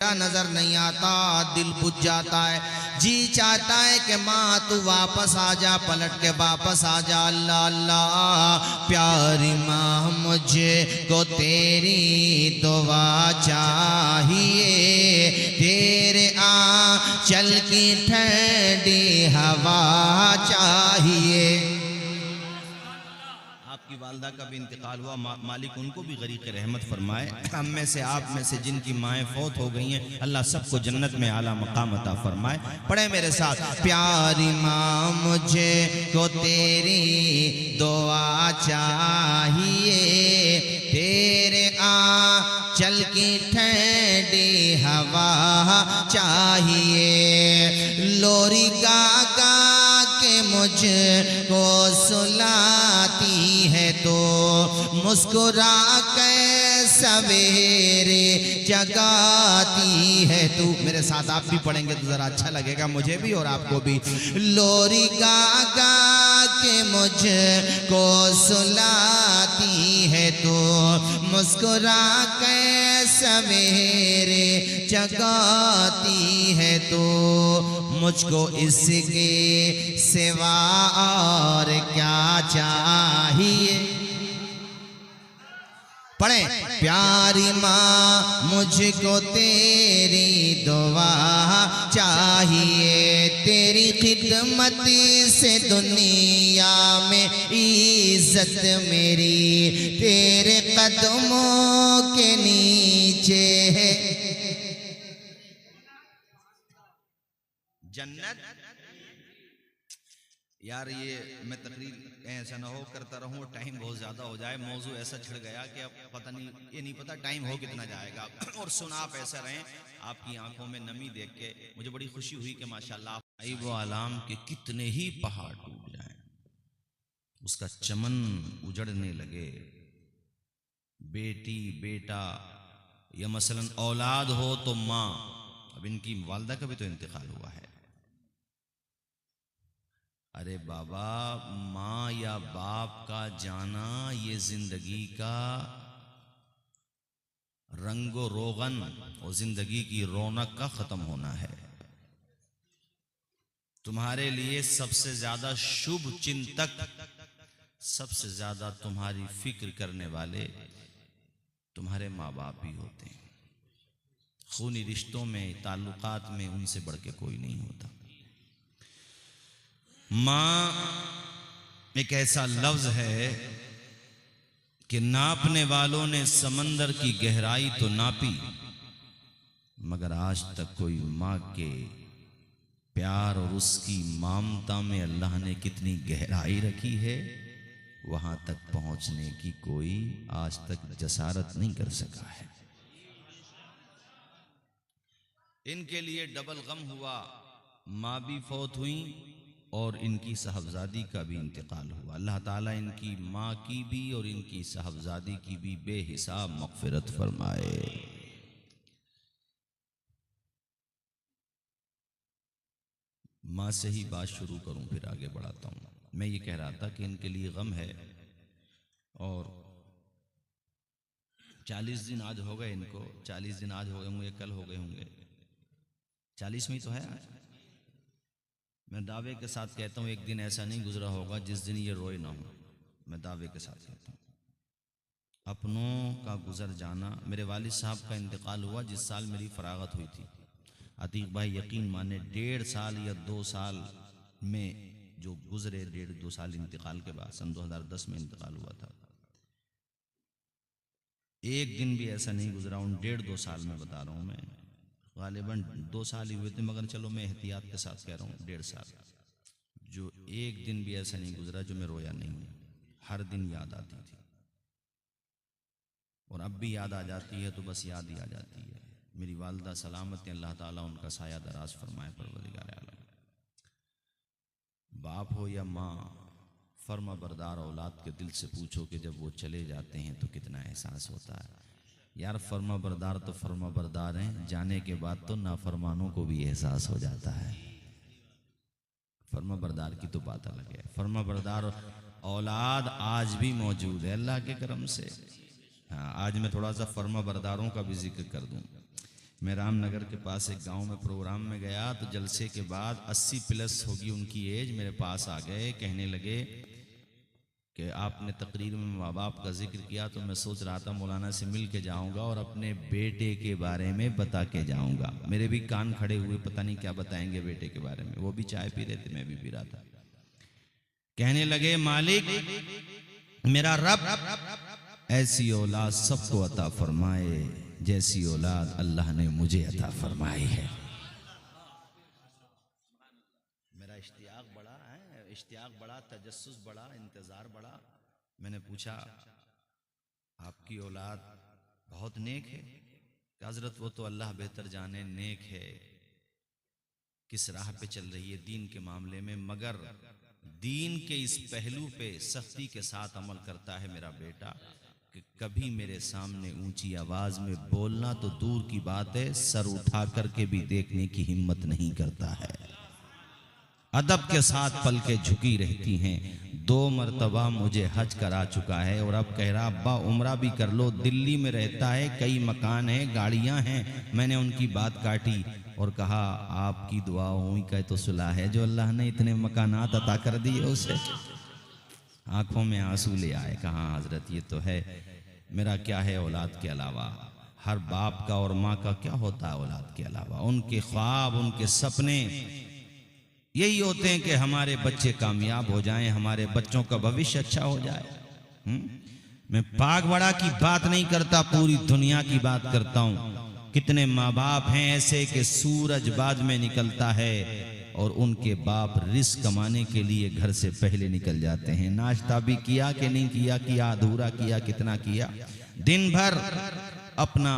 नजर नहीं आता, दिल बुझ जाता है, जी चाहता है कि माँ तू वापस आ जा, पलट के वापस आ जा। अल्लाह अल्लाह प्यारी माँ मुझे को तेरी दुआ चाहिए, तेरे आंचल की ठंडी हवा चाहिए। आपकी वालदा का भी इंतकाल हुआ, मालिक उनको भी गरीक़ रहमत फरमाए। हम में से आप में से जिनकी माएँ फौत हो गई हैं, अल्लाह सबको जन्नत में आला मकाम अता फरमाए। पढ़े मेरे साथ, प्यारी माँ मुझे को तेरी दुआ चाहिए, तेरे आंचल की ठंडी हवा चाहिए। लोरी गा गा के मुझको सुलाती है तो मुस्कुरा के सवेरे जगाती है तू। मेरे साथ आप भी पढ़ेंगे तो जरा अच्छा लगेगा मुझे भी और आपको भी। लोरी गा गा के मुझको सुलाती है तो मुस्कुरा के सवेरे जगाती है तो मुझको इसके सिवा और क्या चाहिए। पढ़ें, प्यारी माँ मुझको तेरी दुआ चाहिए, तेरी खिदमत से दुनिया में इज्जत मेरी तेरे कदमों के नीचे है जन्नत। यार ये मैं तकरीर ऐसा ना हो करता रहूं, टाइम बहुत ज़्यादा हो जाए, मौजू ऐसा छिड़ गया कि अब पता नहीं, ये नहीं पता टाइम हो कितना जाएगा। और सुना आप ऐसा रहें, आपकी आंखों में नमी देख के मुझे बड़ी खुशी हुई कि माशाल्लाह वो आलाम के कितने ही पहाड़ टूट जाएं, उसका चमन उजड़ने लगे, बेटी बेटा या मसलन औलाद हो तो माँ, अब इनकी वालदा का भी तो इंतकाल हुआ है। अरे बाबा, माँ या बाप का जाना ये जिंदगी का रंगो रोगन और जिंदगी की रौनक का खत्म होना है। तुम्हारे लिए सबसे ज्यादा शुभ चिंतक, सबसे ज्यादा तुम्हारी फिक्र करने वाले तुम्हारे माँ बाप ही होते हैं। खूनी रिश्तों में, ताल्लुकात में उनसे बढ़ के कोई नहीं होता। माँ एक ऐसा लफ्ज है कि नापने वालों ने समंदर की गहराई तो नापी, मगर आज तक कोई माँ के प्यार और उसकी ममता में अल्लाह ने कितनी गहराई रखी है, वहां तक पहुंचने की कोई आज तक जसारत नहीं कर सका है। इनके लिए डबल गम हुआ, माँ भी फौत हुई और इनकी साहबजादी का भी इंतकाल हुआ। अल्लाह ताला इनकी माँ की भी और इनकी साहबजादी की भी बेहिसाब मग़फ़िरत फरमाए। माँ से ही बात शुरू करूं फिर आगे बढ़ाता हूँ। मैं ये कह रहा था कि इनके लिए गम है और 40 दिन आज हो गए इनको, 40 दिन आज हो गए होंगे, कल हो गए होंगे, 40 में तो है आज। मैं दावे के साथ कहता हूँ एक दिन ऐसा नहीं गुजरा होगा जिस दिन ये रोए ना हो। मैं दावे के साथ कहता हूँ। अपनों का गुजर जाना, मेरे वालिद साहब का इंतकाल हुआ जिस साल मेरी फरागत हुई थी। अतीक भाई यकीन माने 1.5 साल या 2 साल में जो गुजरे, 1.5-2 साल इंतकाल के बाद, सन 2010 में इंतकाल हुआ था, एक दिन भी ऐसा नहीं गुजरा उन 1.5-2 साल में, बता रहा हूँ मैं, गालिबन 2 साल ही हुए थे, मगर चलो मैं एहतियात के साथ कह रहा हूँ 1.5 साल, जो एक दिन भी ऐसा नहीं गुजरा जो मैं रोया नहीं। हर दिन याद आती थी और अब भी याद आ जाती है तो बस याद ही आ जाती है। मेरी वालदा सलामत है, अल्लाह ताला उनका साया दराज फरमाए परवरदिगार आलम। बाप हो या माँ, फर्मा बरदार औलाद के दिल से पूछो कि जब वो चले जाते हैं तो कितना एहसास होता है। यार फर्मा बरदार तो फर्मा बरदार हैं, जाने के बाद तो नाफरमानों को भी एहसास हो जाता है। फर्मा बरदार की तो बात अलग है। फर्मा बरदार औलाद आज भी मौजूद है अल्लाह के करम से। हाँ, आज मैं थोड़ा सा फर्मा बरदारों का भी जिक्र कर दूं। मैं रामनगर के पास एक गांव में प्रोग्राम में गया तो जलसे के बाद 80 प्लस होगी उनकी एज, मेरे पास आ गए, कहने लगे कि आपने तकरीर में माँ बाप का जिक्र किया तो मैं सोच रहा था मौलाना से मिल के जाऊँगा और अपने बेटे के बारे में बता के जाऊँगा। मेरे भी कान खड़े हुए, पता नहीं क्या बताएंगे बेटे के बारे में। वो भी चाय पी रहे थे, मैं भी पी रहा था। कहने लगे मालिक मेरा रब ऐसी औलाद सबको अता फरमाए जैसी औलाद अल्लाह ने मुझे अता फरमाई है। मेरा इश्तियाक बड़ा है, इश्तियाक बड़ा, तजस्सुस बड़ा, इंतजार बड़ा। मैंने पूछा आपकी औलाद बहुत नेक है? हजरत वो तो अल्लाह बेहतर जाने नेक है, किस राह पे चल रही है दीन के मामले में, मगर दीन के इस पहलू पे सख्ती के साथ अमल करता है मेरा बेटा कि कभी मेरे सामने ऊंची आवाज में बोलना तो दूर की बात है, सर उठा करके भी देखने की हिम्मत नहीं करता है। अदब के साथ पलके झुकी रहती हैं। 2 मरतबा मुझे हज करा चुका है और अब कह रहा अब्बा उम्रा भी कर लो। दिल्ली में रहता है, कई मकान हैं, गाड़ियां हैं। मैंने उनकी बात काटी और कहा आपकी दुआओं का तो सुलह है, जो अल्लाह ने इतने मकानात अता कर दिए उसे। आंखों में आंसू ले आए, कहा हजरत ये तो है, मेरा क्या है औलाद के अलावा। हर बाप का और माँ का क्या होता है औलाद के अलावा। उनके ख्वाब, उनके सपने यही होते हैं कि हमारे बच्चे कामयाब हो जाएं, हमारे बच्चों का भविष्य अच्छा हो जाए। मैं पागवाड़ा की बात नहीं करता, पूरी दुनिया की बात करता हूं। कितने माँ बाप हैं ऐसे कि सूरज बाद में निकलता है और उनके बाप रिस्क कमाने के लिए घर से पहले निकल जाते हैं। नाश्ता भी किया कि नहीं किया, किया अधूरा किया, कितना किया, दिन भर अपना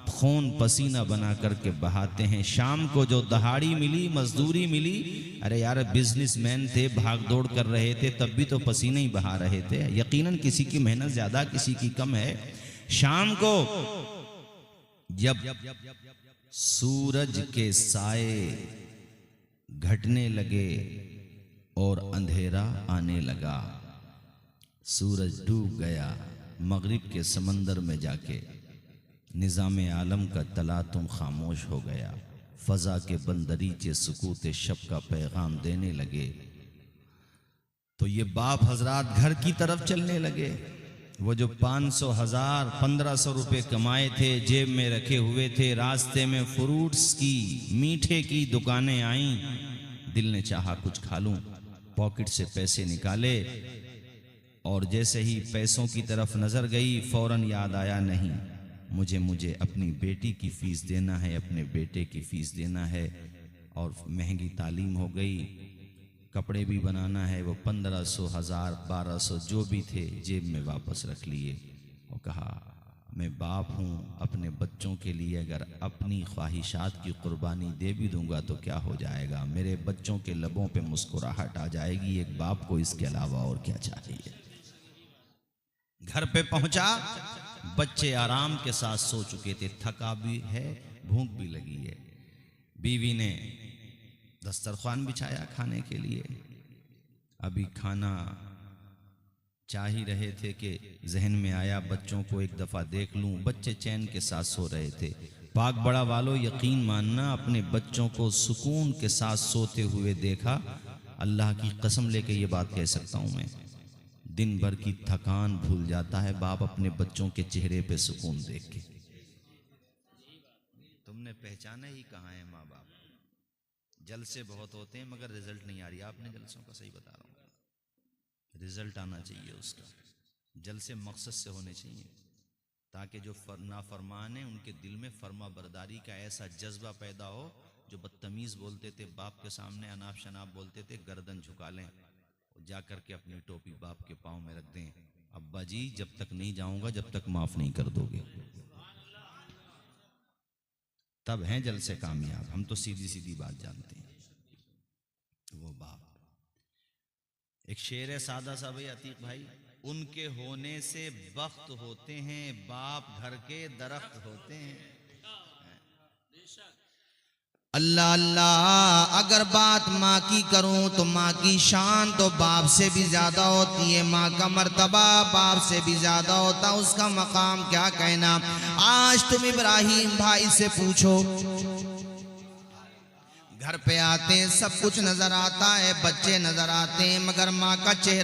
खून पसीना बना करके बहाते हैं। शाम को जो दहाड़ी मिली, मजदूरी मिली, अरे यार बिजनेसमैन थे, भाग दौड़ कर रहे थे, तब भी तो पसीने ही बहा रहे थे। यकीनन किसी की मेहनत ज्यादा, किसी की कम है। शाम को जब सूरज के साए घटने लगे और अंधेरा आने लगा, सूरज डूब गया मगरिब के समंदर में जाके, निज़ाम आलम का तलातुम खामोश हो गया, फजा के बंदरीचे सुकूत शब का पैगाम देने लगे, तो ये बाप हजरात घर की तरफ चलने लगे। वो जो 500, 1000, 1500 रुपए कमाए थे, जेब में रखे हुए थे, रास्ते में फ्रूट्स की, मीठे की दुकानें आईं, दिल ने चाहा कुछ खा लूं, पॉकेट से पैसे निकाले और जैसे ही पैसों की तरफ नजर गई फौरन याद आया नहीं मुझे अपनी बेटी की फीस देना है, अपने बेटे की फीस देना है। और महंगी तालीम हो गई, कपड़े भी बनाना है। वो 1500, 1000, 1200 जो भी थे जेब में वापस रख लिए और कहा मैं बाप हूँ, अपने बच्चों के लिए अगर अपनी ख्वाहिशात की कुर्बानी दे भी दूंगा तो क्या हो जाएगा, मेरे बच्चों के लबों पे मुस्कुराहट आ जाएगी। एक बाप को इसके अलावा और क्या चाहिए। घर पे पहुंचा, बच्चे आराम के साथ सो चुके थे, थका भी है, भूख भी लगी है। बीवी ने दस्तरखान बिछाया खाने के लिए। अभी खाना चाह ही रहे थे कि जहन में आया बच्चों को एक दफ़ा देख लूं। बच्चे चैन के साथ सो रहे थे। पाक बड़ा वालों, यकीन मानना, अपने बच्चों को सुकून के साथ सोते हुए देखा। अल्लाह की कसम लेके ये बात कह सकता हूं मैं, दिन भर की थकान भूल जाता है बाप अपने बच्चों के चेहरे पे सुकून देख के। तुमने पहचाना ही कहाँ है माँ बाप। जलसे बहुत होते हैं मगर रिजल्ट नहीं आ रही। आपने जलसों का सही बता रहा हूँ, रिजल्ट आना चाहिए उसका। जलसे मकसद से होने चाहिए ताकि जो नाफरमान है उनके दिल में फर्मा बरदारी का ऐसा जज्बा पैदा हो। जो बदतमीज़ बोलते थे बाप के सामने, अनाप शनाप बोलते थे, गर्दन झुका लें, जा करके अपनी टोपी बाप के पाँव में रख दें, अब्बा जी जब तक नहीं जाऊंगा जब तक माफ नहीं कर दोगे। तब हैं जलसे कामयाब। हम तो सीधी सीधी बात जानते हैं। वो बाप, एक शेर है सादा सा भाई, अतीक भाई, उनके होने से बख्त होते हैं, बाप घर के दरख्त होते हैं। अल्लाह अल्लाह, अगर बात माँ की करूं तो माँ की शान तो बाप से भी ज़्यादा होती है, माँ का मर्तबा बाप से भी ज़्यादा होता, उसका मकाम क्या कहना। आज तुम इब्राहिम भाई से पूछो, घर पे आते हैं सब कुछ नज़र आता है, बच्चे नज़र आते हैं, मगर माँ का चेहरा